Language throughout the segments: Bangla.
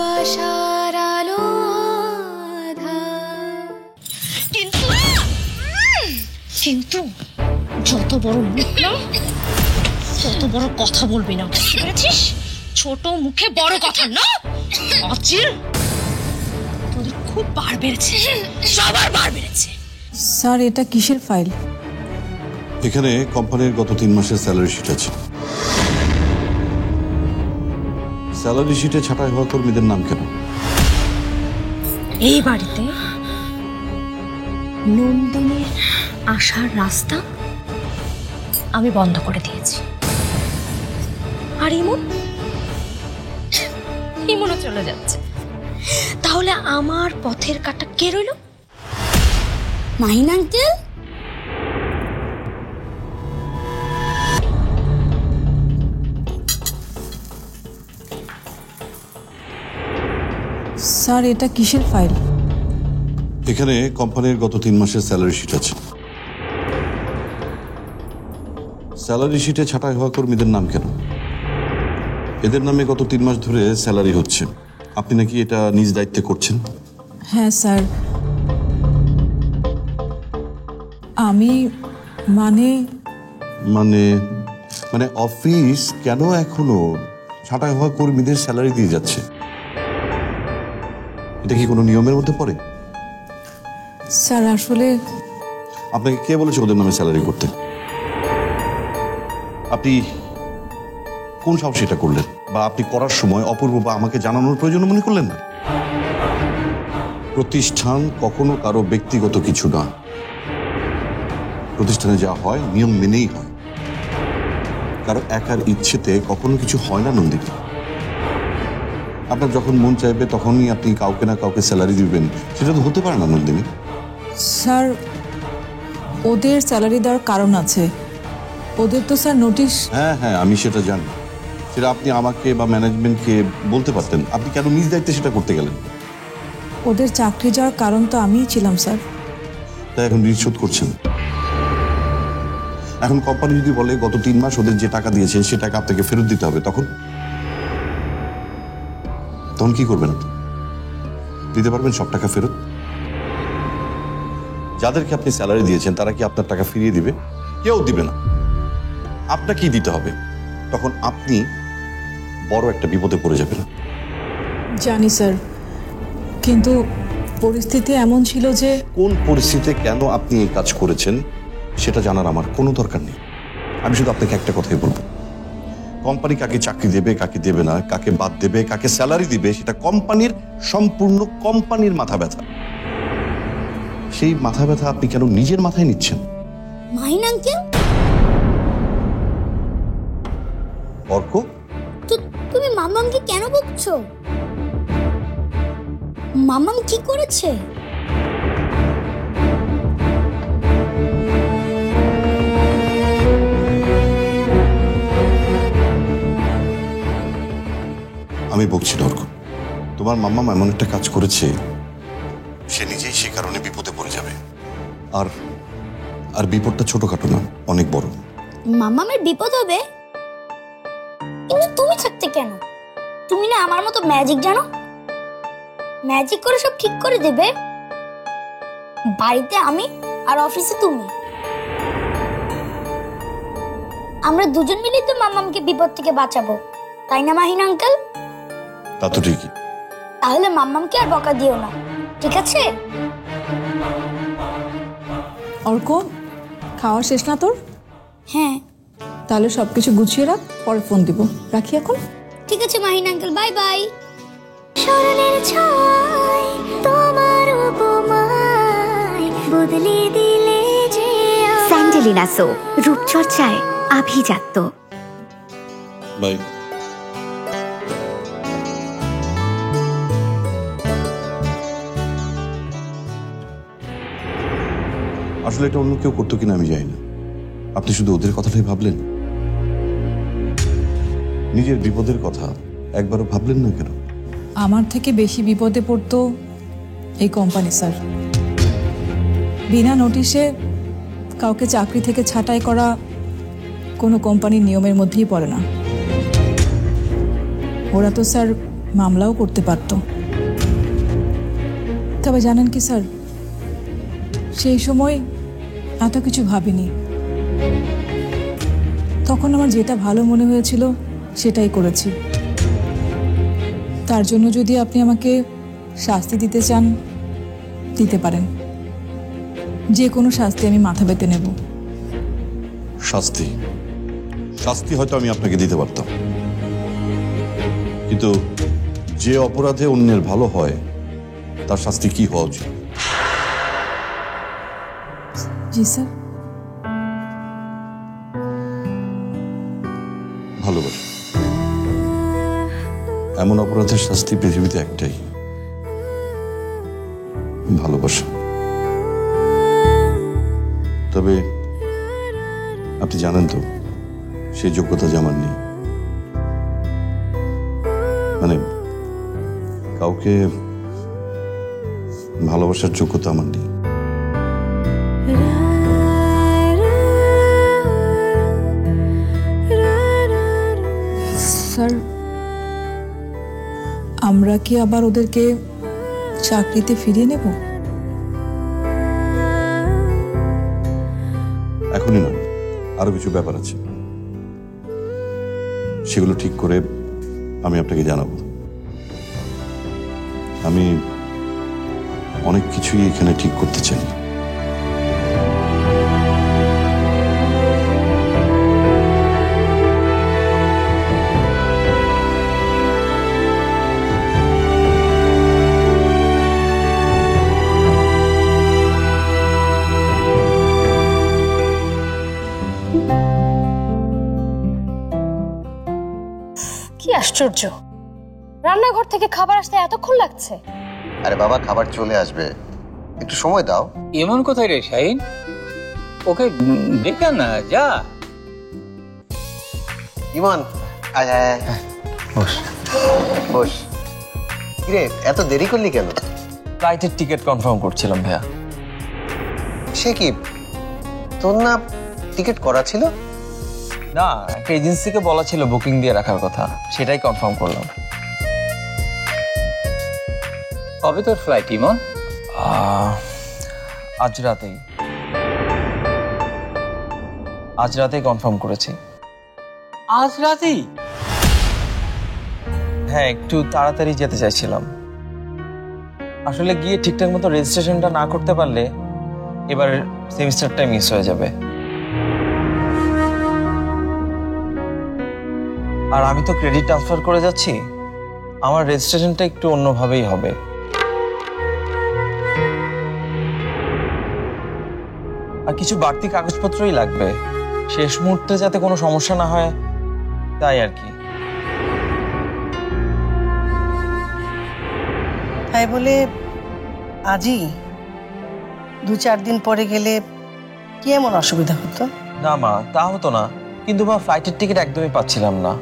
ভালোবাসার আলো কিন্তু কিন্তু যত বড় মুখ না তত বড় কথা বলবি না, বুঝেছিস? ছোট মুখে বড় কথা না। অচিল, তোদের খুব বার বেড়েছে, সবার বার বেড়েছে। স্যার, এটা কিসের ফাইল? এখানে কোম্পানির গত 3 মাসের স্যালারি শিট আছে। স্যালারি শিটে ছাঁটাই হওয়া কর্মীদের নাম কেন? এই বাড়িতে নন্দিনীর আসার রাস্তা আমি বন্ধ করে দিয়েছি। আর ইমনও চলে যাচ্ছে। তাহলে আমার পথের কাঁটা কে রইল? মাহিন আঙ্কেল। স্যার, এটা কিসের ফাইল? এখানে কোম্পানির গত 3 মাসের স্যালারি শিট আছে। স্যালারি শিটে ছাঁটাই হওয়া কর্মীদের নাম কেন? এদের নামে গত 3 মাস ধরে স্যালারি হচ্ছে। আপনি নাকি এটা নিজ দায়িত্বে করছেন? হ্যাঁ স্যার, আমি মানে মানে অফিস কেন এখনো ছাঁটাই হওয়া কর্মীদের স্যালারি দিয়ে যাচ্ছে? এটা কি কোনো নিয়মের মধ্যে পড়ে? স্যার, আসলে আপনাকে কে বলেছে ওদের নামে স্যালারি করতে? আপনি কোন সাহসে এটা করলেন? বা আপনি করার সময় অপূর্ব বা আমাকে জানানোর প্রয়োজন মনে করলেন না? প্রতিষ্ঠান কখনো কারো ব্যক্তিগত কিছু না। প্রতিষ্ঠানে যা হয় নিয়ম মেনেই হয়। কারো একার ইচ্ছেতে কখনো কিছু হয় না নন্দিনী। আপনার যখন মন চাইবে তখনই আপনি কাউকে না কাউকে স্যালারি দিবেন, সেটা তো হতে পারে না নন্দিনী। স্যার, ওদের স্যালারি দেওয়ার কারণ আছে। ওদের তো স্যার নোটিশ। হ্যাঁ হ্যাঁ, আমি সেটা জানি। সেটা আপনি আমাকে বা ম্যানেজমেন্টকে বলতে পারতেন। আপনি কেন নিজ দায়িত্বে সেটা করতে গেলেন? ওদের চাকরি যাওয়ার কারণ তো আমিই ছিলাম স্যার। তাই এখন ঋণ শোধ করছেন? এখন কোম্পানি যদি বলে গত 3 মাস ওদের যে টাকা দিয়েছেন সে টাকা আপনাকে ফেরত দিতে হবে, তখন কি করবেন? দিতে পারবেন সব টাকা ফেরত? যাদেরকে আপনি স্যালারি দিয়েছেন তারা কি আপনার টাকা ফিরিয়ে দিবে? কেউ দিবে না। আপনাকেই দিতে হবে। তখন আপনি বড় একটা বিপদে পড়ে যাবেন। জানি স্যার, কিন্তু পরিস্থিতি এমন ছিল যে কোন পরিস্থিতিতে কেন আপনি এই কাজ করেছেন সেটা জানার আমার কোনো দরকার নেই। আমি শুধু আপনাকে একটা কথাই বলবো, কোম্পানি কাকে চাকরি দেবে কাকে দেবে না, কাকে বাদ দেবে কাকে স্যালারি দিবে, সেটা কোম্পানির সম্পূর্ণ কোম্পানির মাথা ব্যথা। সেই মাথা ব্যথা আপনি কেন নিজের মাথায় নিচ্ছেন? মাহিন আঙ্কেল, অর্ক, তুমি মামামকে কেন বকছো? মামাম কি করেছে? আমি বকছি না অর্ক। তোমার মাম্মা এমন একটা কাজ করেছে, সে নিজেই সে কারণে বিপদে পড়ে যাবে। আর আর বিপদটা ছোটখাটো না, অনেক বড়। মামামের বিপদ হবে, কিন্তু তুমি থাকতে কেন? তুমি না আমার মতো ম্যাজিক জানো? ম্যাজিক করে সব ঠিক করে দেবে। বাড়িতে আমি আর অফিসে তুমি, আমরা দুজন মিলেই তো মামামকে বিপদ থেকে বাঁচাবো, তাই না মাহিন আঙ্কেল? তা তো ঠিকই। তাহলে মামামকে আর বকা দিও না, ঠিক আছে? অর্ক, খাওয়া শেষ না তোর? হ্যাঁ। তাহলে সবকিছু গুছিয়ে রাখ, পরে ফোন দিব। রাখি এখন? ঠিক আছে মাহিন আঙ্কেল, বাই বাই। স্মরণের ছয় তোমার উপমায় বদলে দিলে যে স্যান্ডেলিনা সো, রূপচর্চায় আভিজাত্য। বাই। আসলে এটা অন্য কেউ করতো কিনা আমি জানি না। আপনি শুধু ওদের কথাটাই ভাবলেন, নিজের বিপদের কথা একবারও ভাবলেন না কেন? আমার থেকে বেশি বিপদে পড়তো এই কোম্পানি স্যার। বিনা নোটিশে কাউকে চাকরি থেকে ছাঁটাই করা কোনো কোম্পানির নিয়মের মধ্যেই পড়ে না। ওরা তো স্যার মামলাও করতে পারত। তবে জানেন কি স্যার, সেই সময় এত কিছু ভাবিনি। তখন আমার যেটা ভালো মনে হয়েছিল সেটাই করেছি। তার জন্য যদি আপনি আমাকে শাস্তি দিতে চান দিতে পারেন, যে কোনো শাস্তি আমি মাথা পেতে নেব। শাস্তি শাস্তি হয়তো আমি আপনাকে দিতে পারতাম, কিন্তু যে অপরাধে অন্যের ভালো হয় তার শাস্তি কি হওয়া উচিত? জি স্যার। ভালোবাসা। এমন অপরাধের শাস্তি পৃথিবীতে একটাই, ভালোবাসা। তবে আপনি জানেন তো সেই যোগ্যতা যে আমার নেই। মানে কাউকে ভালোবাসার যোগ্যতা আমার নেই। স্যার, আমরা কি আবার ওদেরকে চাকরিতে ফিরিয়ে নেব? এখনই না, আরো কিছু ব্যাপার আছে, সেগুলো ঠিক করে আমি আপনাকে জানাবো। আমি অনেক কিছুই এখানে ঠিক করতে চাই। কি আশ্চর্য, রান্নাঘর থেকে খাবার আসতে এতক্ষণ লাগছে? আরে বাবা, খাবার চলে আসবে, একটু সময় দাও। এমন কোথায় রে শাহিন, ওকে ডেকে না যা। ইমন, আয় আয় আয়। বস বস। কিরে, এত দেরি করলি কেন? ফ্লাইটের টিকিট কনফার্ম করছিলাম ভাইয়া। সে কি, তোর না টিকিট করা ছিল? না, একটা এজেন্সিকে বলা ছিল বুকিং দিয়ে রাখার কথা, সেটাই কনফার্ম করলাম। কবে তোর ফ্লাইট ইমন? আজ রাতেই কনফার্ম করেছি। আজ রাতেই? হ্যাঁ, একটু তাড়াতাড়ি যেতে চাইছিলাম। আসলে গিয়ে ঠিকঠাক মতো রেজিস্ট্রেশনটা না করতে পারলে এবার সেমিস্টারটাই মিস হয়ে যাবে। আর আমি তো ক্রেডিট ট্রান্সফার করে যাচ্ছি, আমার রেজিস্ট্রেশনটা একটু অন্যভাবেই হবে। আর কিছু বাড়তি কাগজপত্রই লাগবে, শেষ মুহূর্তে যাতে কোনো সমস্যা না হয় তাই আর কি। তাই বলে আজই 2-4 দিন পরে গেলে কি এমন অসুবিধা হতো? না মা, তা হতো না, কিন্তু মা ফ্লাইটের টিকিট একদমই পাচ্ছিলাম না।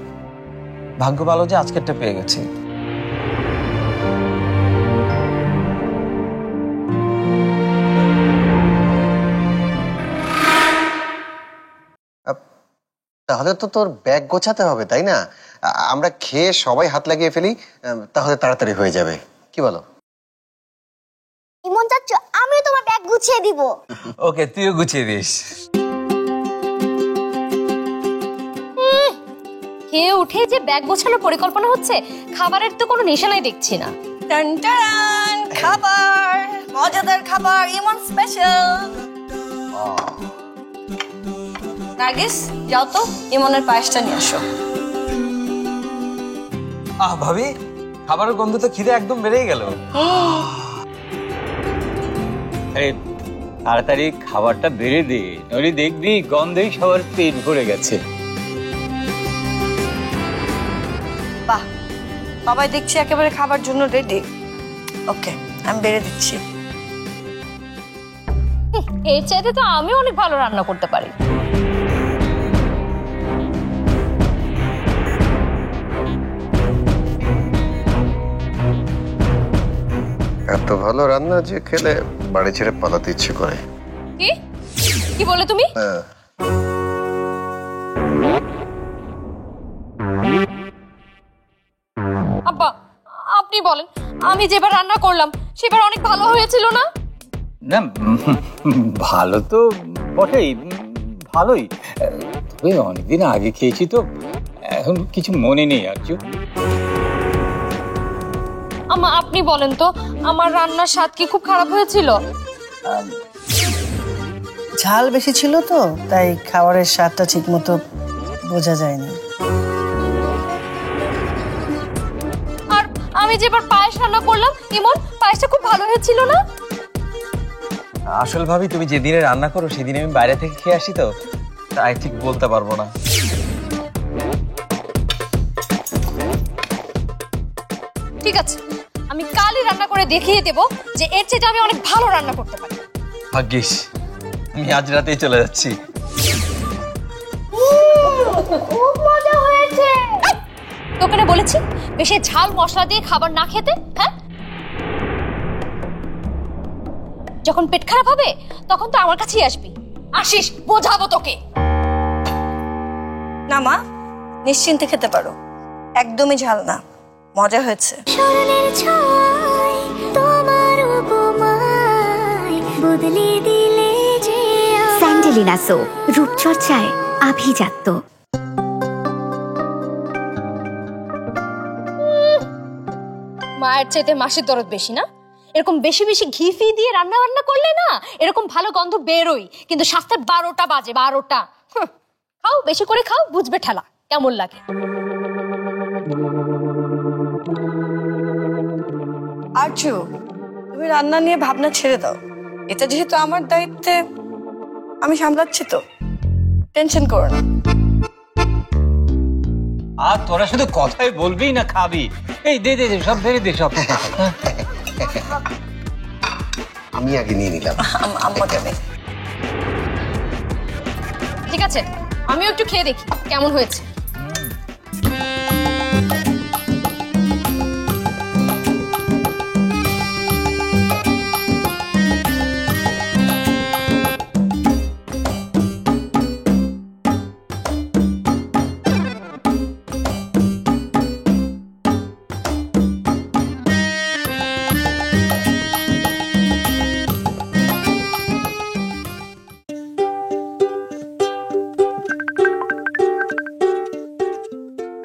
ভাগ্য ভালো যে আজকেরটা পেয়ে গেছি। তাহলে তো তোর ব্যাগ গোছাতে হবে, তাই না? আমরা খেয়ে সবাই হাত লাগিয়ে ফেলি, তাহলে তাড়াতাড়ি হয়ে যাবে। কি বলো? ইমন চাচ্চু, আমিও তোমার ব্যাগ গুছিয়ে দিব। ওকে, তুইও গুছিয়ে দিস। খেয়ে উঠে যে ব্যাগ গোছানোর পরিকল্পনা হচ্ছে, খাবারের তো কোনো নিশানাই দেখছি না। টান টান, খাবার, মজাদার খাবার, ইমন স্পেশাল। নার্গিস, যাও তো ইমনের পায়েসটা নিয়ে আসো। ভাবি, খাবারের গন্ধ তো খিদে একদম বেড়েই গেল। আরে তাড়াতাড়ি খাবারটা বেড়ে দে, নইলে দেখবি গন্ধেই সবার পেট ভরে গেছে। বাহ, সবাই দেখছি একেবারে খাবার জন্য রেডি। ওকে, আমি বেড়ে দিচ্ছি। এর চাইতে তো আমি অনেক ভালো রান্না করতে পারি। এত ভালো রান্না যে খেলে বাড়ি ছেড়ে পালাতে ইচ্ছে করে। কি কি বলে তুমি? হ্যাঁ, আব্বা, আপনি বলেন, আমি যেবার রান্না করলাম সেবার অনেক ভালো হয়েছিল না? না ভালো তো বটেই, ভালোই, তবে অনেকদিন আগে খেয়েছি তো এখন কিছু মনে নেই আর কি। আমা আপনি বলেন তো, আমার রান্নার স্বাদ কি খুব খারাপ হয়েছিল? ঝাল বেশি ছিল তো, তাই খাবারের স্বাদটা ঠিক মতো বোঝা যায়নি। আর আমি যেবার পায়েস রান্না করলাম, ইমন পায়েসটা খুব ভালো হয়েছিল না? আসল ভাবি তুমি যেদিনে রান্না করো সেদিন আমি বাইরে থেকে খেয়ে আসি তো, তাই ঠিক বলতে পারবো না। ঠিক আছে, আমি কালই রান্না করে দেখিয়ে দেব যে এর চেয়ে আমি অনেক ভালো রান্না করতে পারি। ভাগ্যিস, আমি আজ রাতেই চলে যাচ্ছি। খুব মজা হয়েছে। তোকে না বলেছি বেশি ঝাল মশলা দিয়ে খাবার না খেতে, হ্যাঁ? যখন পেট খারাপ হবে তখন তো আমার কাছেই আসবি। আসিস, বোঝাবো তোকে। না মা, নিশ্চিন্তে খেতে পারো, একদমই ঝাল না, মজা হয়েছে। স্মরণের ছয় তোমার উপমায় বদলে দিলে যে স্যান্ডেলিনা সো, রূপচর্চায় আভিজাত্য। মায়ের চাইতে মাসির দরদ বেশি না? এরকম বেশি বেশি ঘি ফি দিয়ে রান্না বান্না করলে না এরকম ভালো গন্ধ বেরোই, কিন্তু স্বাস্থ্যের 12টা বাজে, 12টা। খাও, বেশি করে খাও, বুঝবে ঠেলা কেমন লাগে। আর্য, তুমি রান্না নিয়ে ভাবনা ছেড়ে দাও, এটা যেহেতু আমার দায়িত্বে আমি সামলাচ্ছি তো, টেনশন করো না। আর তোরা শুধু কথাই বলবি না খাবি? এই দে দে সব ধরে দে সব। আমি আগে নিয়ে নিলাম। আম্মা দেবে। ঠিক আছে, আমিও একটু খেয়ে দেখি কেমন হয়েছে।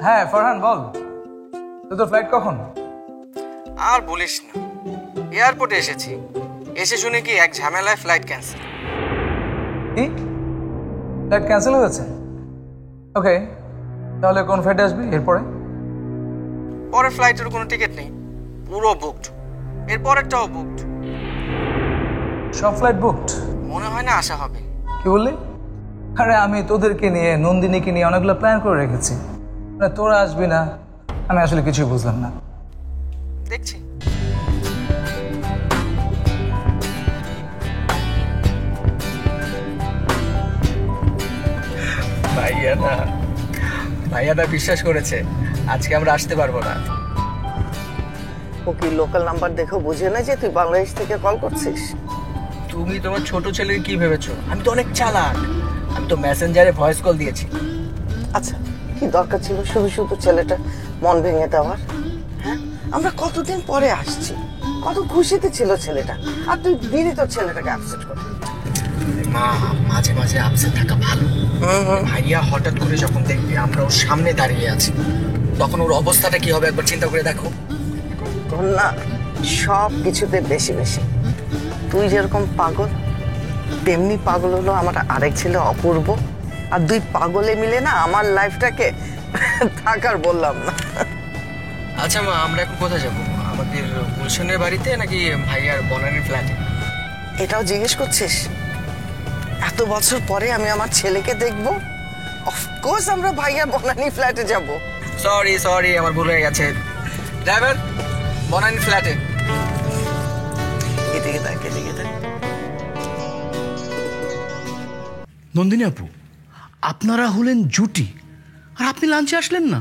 হ্যাঁ ফরহান বল, তোর ফ্লাইট কখন? আর বলিস না, এয়ারপোর্টে এসেছি, এসে শুনে কি এক ঝামেলায় ফ্লাইট ক্যান্সেল। কি, ফ্লাইট ক্যান্সেল হয়েছে? ওকে, তাহলে কোন ফ্লাইটে আসবি এরপরে? পরের ফ্লাইটের কোনো টিকিট নেই, পুরো বুকড। এরপরেরটাও বুকড। সব ফ্লাইট বুকড? মনে হয় না আসা হবে। কি বললি? আরে আমি তোদেরকে নিয়ে, নন্দিনীকে নিয়ে অনেকগুলো প্ল্যান করে রেখেছি, মানে তোরা আসবি না, আমি আসলে কিছুই বুঝলাম না। দেখছি। ভাইয়াটা বিশ্বাস করেছে আজকে আমরা আসতে পারবো না। ও কি লোকাল নাম্বার দেখো বুঝে না যে তুই বাংলাদেশ থেকে কল করছিস? তুমি তোমার ছোট ছেলেকে কি ভেবেছো? আমি তো অনেক চালাক, আমি তো মেসেঞ্জারে ভয়েস কল দিয়েছি। আচ্ছা, কি দরকার ছিল শুধু শুধু ছেলেটা মন ভেঙে দেওয়ার? হ্যাঁ, আমরা কতদিন পরে আসছি, কত খুশিতে ছিল ছেলেটা, আর তুই দিদি তোর ছেলেটাকে আপসেট করে। মা, মাঝে মাঝে আপসেট থাকা ভালো। ভাইয়া হঠাৎ করে যখন দেখবে আমরা ওর সামনে দাঁড়িয়ে আছি, তখন ওর অবস্থাটা কি হবে একবার চিন্তা করে দেখো। তোর না সব কিছুতে বেশি বেশি। তুই যেরকম পাগল, তেমনি পাগল হলো আমার আরেক ছেলে অপূর্ব, আর দুই পাগলে মিলে না আমার লাইফটাকে থাকার বললাম না। আচ্ছা মা, আমরা এখন কোথায় যাবো? আমাদের গুলশানের বাড়িতে নাকি ভাইয়ার বনানীর ফ্ল্যাটে? এটাও জিজ্ঞেস করছিস? এত বছর পরে আমি আমার ছেলেকে দেখবো, অফকোর্স আমরা ভাইয়া বনানী ফ্ল্যাটে যাব। সরি আমার ভুল হয়ে গেছে। ড্রাইভার, বনানী ফ্ল্যাটে। এদিকে দেখ, এদিকে দেখ। নন্দিনী আপু, আপনারা হলেন জুটি, আর আপনি লাঞ্চে আসলেন না?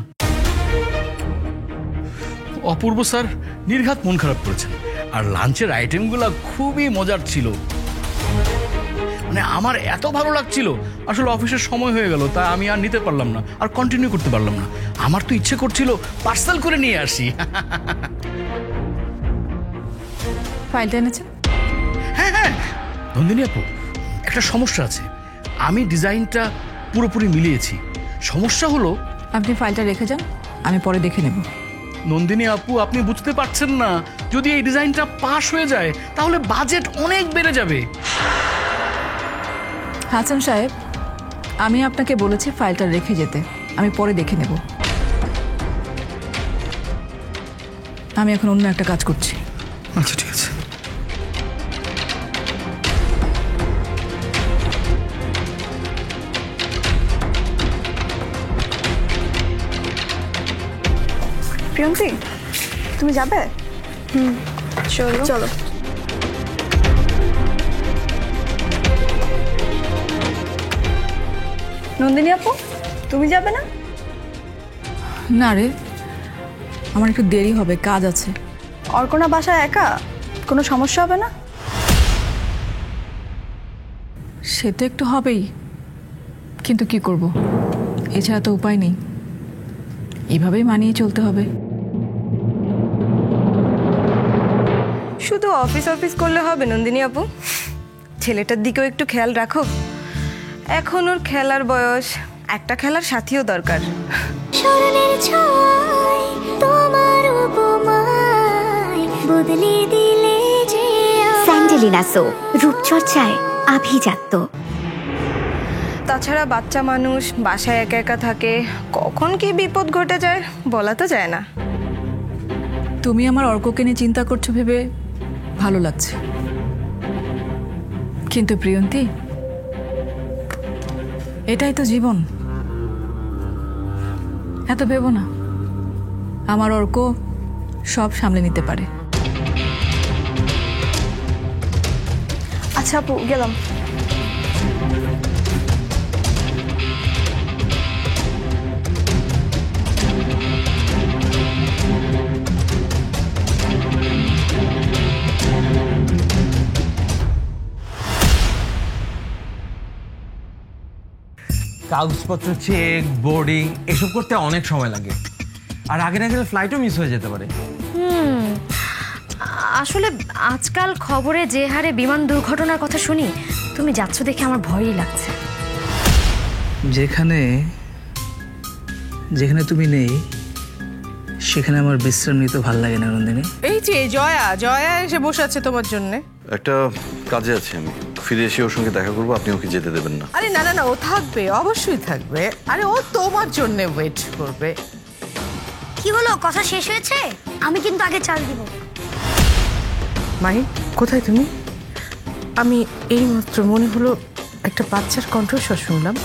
অপূর্ব স্যার নির্ঘাত মন খারাপ করেছেন, আর লাঞ্চের আইটেমগুলো খুবই মজার ছিল। মানে আমার এত ভালো লাগছিল, আসলে অফিসের সময় হয়ে গেল, তা আমি আর নিতে পারলাম না, আর কন্টিনিউ করতে পারলাম না। আমার তো ইচ্ছে করছিল পার্সেল করে নিয়ে আসি। ফাইলটা এনেছেন? হ্যাঁ হ্যাঁ নন্দিনী আপু, একটা সমস্যা আছে। আমি ডিজাইনটা পুরোপুরি মিলিয়েছি। সমস্যা হলো আপনি ফাইলটা রেখে যান, আমি পরে দেখে নেব। নন্দিনী আপু, আপনি বুঝতে পারছেন না, যদি এই ডিজাইনটা পাস হয়ে যায় তাহলে বাজেট অনেক বেড়ে যাবে। হাসান সাহেব, আমি আপনাকে বলেছি ফাইলটা রেখে যেতে, আমি পরে দেখে নেব। আমি এখন অন্য একটা কাজ করছি। আচ্ছা ঠিক আছে। প্রিয়ঙ্কি, তুমি যাবে? চলো চলো। নন্দিনী আপু, তুমি যাবে না? না রে, আমার একটু দেরি হবে, কাজ আছে। অর্কনা বাসায় একা, কোনো সমস্যা হবে না? সে তো একটু হবেই, কিন্তু কি করব, এছাড়া তো উপায় নেই, এভাবেই মানিয়ে চলতে হবে। শুধু অফিস অফিস করলে হবে নন্দিনী আপু, ছেলেটার দিকেও একটু খেয়াল রাখো। এখন ওর খেলার বয়স, একটা খেলার সাথীও দরকার। স্মরণের ছয় তোমার উপমায় বদলে দিলে যে স্যান্ডেলিনা সো, রূপচর্চায় আভিজাত্য। তাছাড়া বাচ্চা মানুষ বাসায় একা একা থাকে, কখন কি বিপদ ঘটে যায় বলা তো যায় না। তুমি আমার অর্ককে নিয়ে চিন্তা করছো ভেবে ভালো লাগছে, কিন্তু প্রিয়ন্তী, এটাই তো জীবন। এত ভেবো না, আমার অর্ক সব সামলে নিতে পারে। আচ্ছা আপু, গেলাম। কাগজপত্র চেক, বোর্ডিং এসব করতে অনেক সময় লাগে, আর আগে না গেলে ফ্লাইটও মিস হয়ে যেতে পারে। আসলে আজকাল খবরে যে হারে বিমান দুর্ঘটনার কথা শুনি, তুমি যাচ্ছ দেখে আমার ভয়ই লাগছে। যেখানে যেখানে তুমি নেই সেখানে আমার বিশ্রাম নিতে ভালো লাগে না নন্দিনী। এই যে জয়া, জয়া এসে বসে আছে তোমার জন্য। একটা কাজে আছি আমি, ফিরে এসে ওর সঙ্গে দেখা করবো, আপনি ওকে যেতে দেবেন না। আরে না না না, ও থাকবে, অবশ্যই থাকবে। আরে ও তোমার জন্য ওয়েট করবে। কি হলো, কথা শেষ হয়েছে? আমি কিন্তু আগে চাল দিব। মাহি, কোথায় তুমি? আমি এইমাত্র মনে হলো একটা বাচ্চার কণ্ঠস্বর শুনলাম।